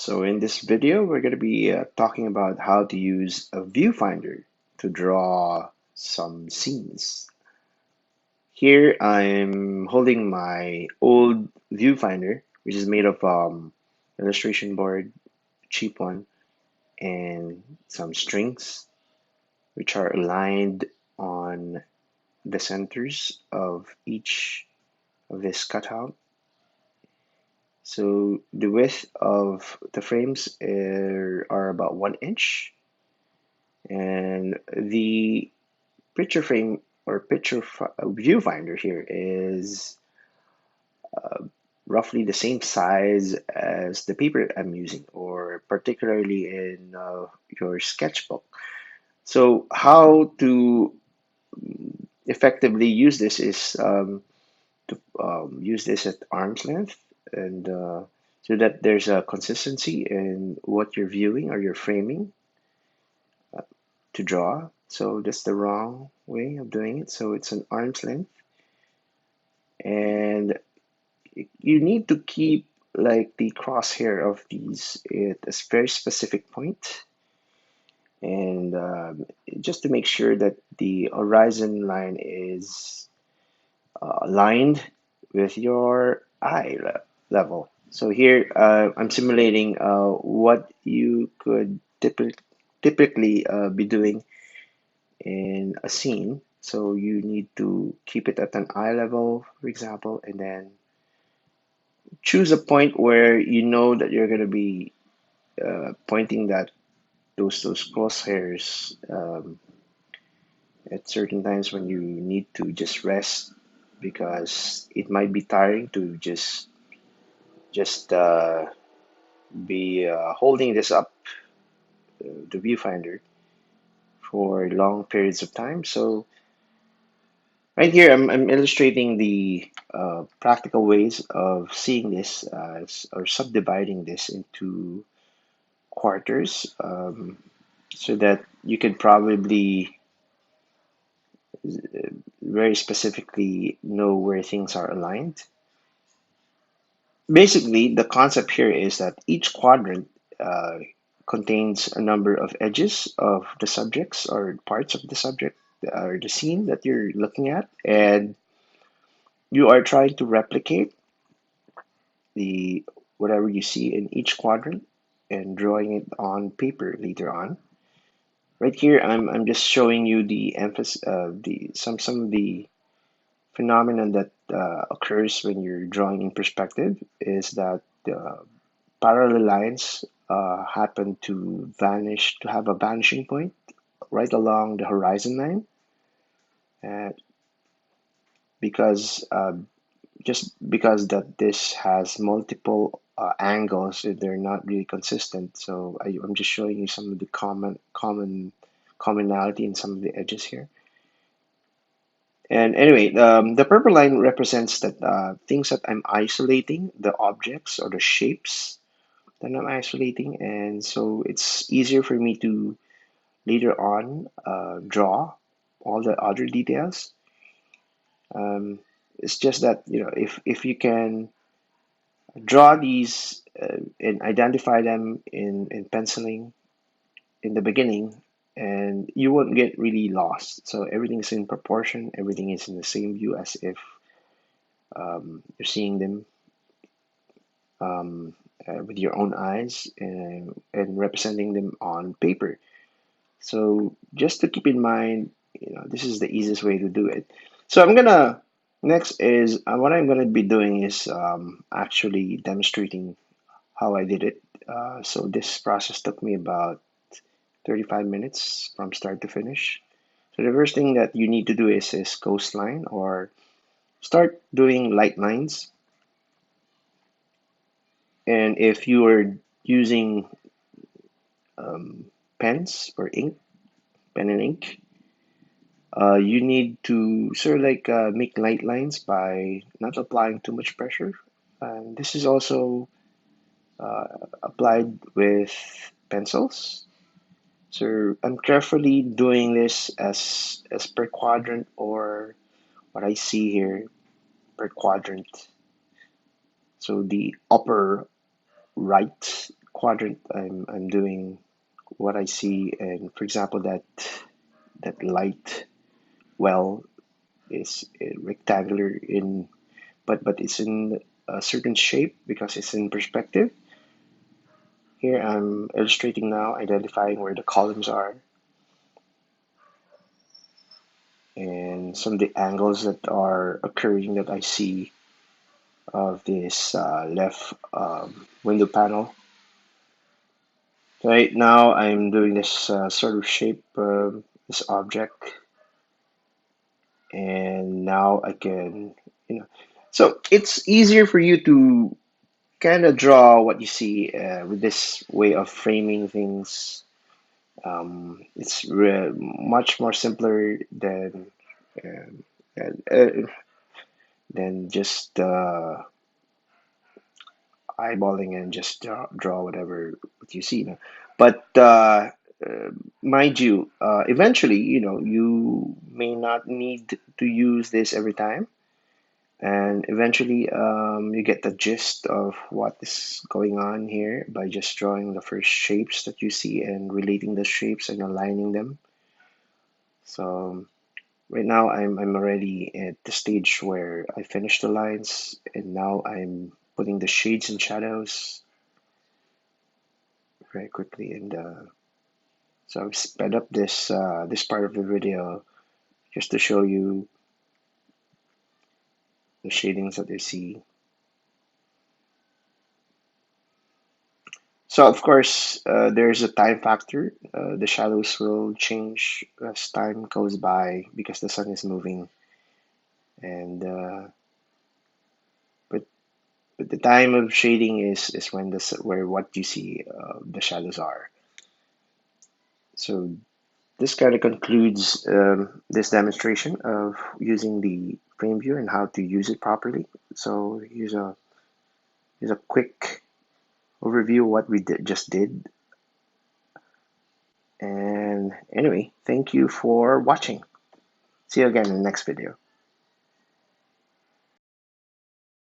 So in this video, we're going to be talking about how to use a viewfinder to draw some scenes. Here I'm holding my old viewfinder, which is made of illustration board, cheap one, and some strings, which are aligned on the centers of each of this cutout. So the width of the frames are about 1 inch, and the picture frame or viewfinder here is uh, roughly the same size as the paper I'm using, or particularly in your sketchbook. So how to effectively use this is to use this at arm's length, and so that there's a consistency in what you're viewing or you're framing to draw. So that's the wrong way of doing it. So it's an arm's length, and you need to keep like the crosshair of these at a very specific point, and just to make sure that the horizon line is aligned with your level. So here I'm simulating what you could typically be doing in a scene. So you need to keep it at an eye level, for example, and then choose a point where you know that you're going to be pointing that those crosshairs at certain times when you need to just rest, because it might be tiring to just be holding this up the viewfinder for long periods of time. So right here, I'm illustrating the practical ways of seeing this as, or subdividing this into quarters, so that you could probably very specifically know where things are aligned. Basically, the concept here is that each quadrant uh, contains a number of edges of the subjects or parts of the subject or the scene that you're looking at, and you are trying to replicate the whatever you see in each quadrant and drawing it on paper later on. Right here, I'm just showing you the emphasis the some of the phenomenon that occurs when you're drawing in perspective is that parallel lines happen to have a vanishing point right along the horizon line, uh, because just because that this has multiple angles, they're not really consistent. So I'm just showing you some of the commonality in some of the edges here. And anyway, the purple line represents that things that I'm isolating, the objects or the shapes that I'm isolating, and so it's easier for me to later on draw all the other details. Um, it's just that, if you can draw these and identify them in penciling in the beginning, and you won't get really lost. So everything is in proportion, everything is in the same view as if you're seeing them um, with your own eyes, and representing them on paper. So just to keep in mind, this is the easiest way to do it. So next is what I'm gonna be doing is actually demonstrating how I did it. So this process took me about 35 minutes from start to finish. So the first thing that you need to do is coastline, or start doing light lines. And if you are using pens or ink, pen and ink, you need to sort of like make light lines by not applying too much pressure. And this is also applied with pencils. So I'm carefully doing this as per quadrant, or what I see here per quadrant. So the upper right quadrant, I'm doing what I see, and for example, that light well is rectangular in, but it's in a certain shape because it's in perspective. Here I'm illustrating now, identifying where the columns are and some of the angles that are occurring that I see of this left window panel. Right now I'm doing this sort of shape, this object, and now I can, you know, so it's easier for you to kind of draw what you see with this way of framing things. It's much more simpler um, uh, uh, than just eyeballing and just draw whatever what you see. You know? But uh, mind you, eventually, you may not need to use this every time. And eventually, you get the gist of what is going on here by just drawing the first shapes that you see and relating the shapes and aligning them. So right now, I'm already at the stage where I finished the lines, and now I'm putting the shades and shadows very quickly. And so I've sped up this part of the video just to show you the shadings that you see. So of course, there's a time factor. The shadows will change as time goes by because the sun is moving, and but the time of shading is when where what you see the shadows are. So this kind of concludes this demonstration of using the frame viewer and how to use it properly. So here's a quick overview of what we just did. And anyway, thank you for watching. See you again in the next video.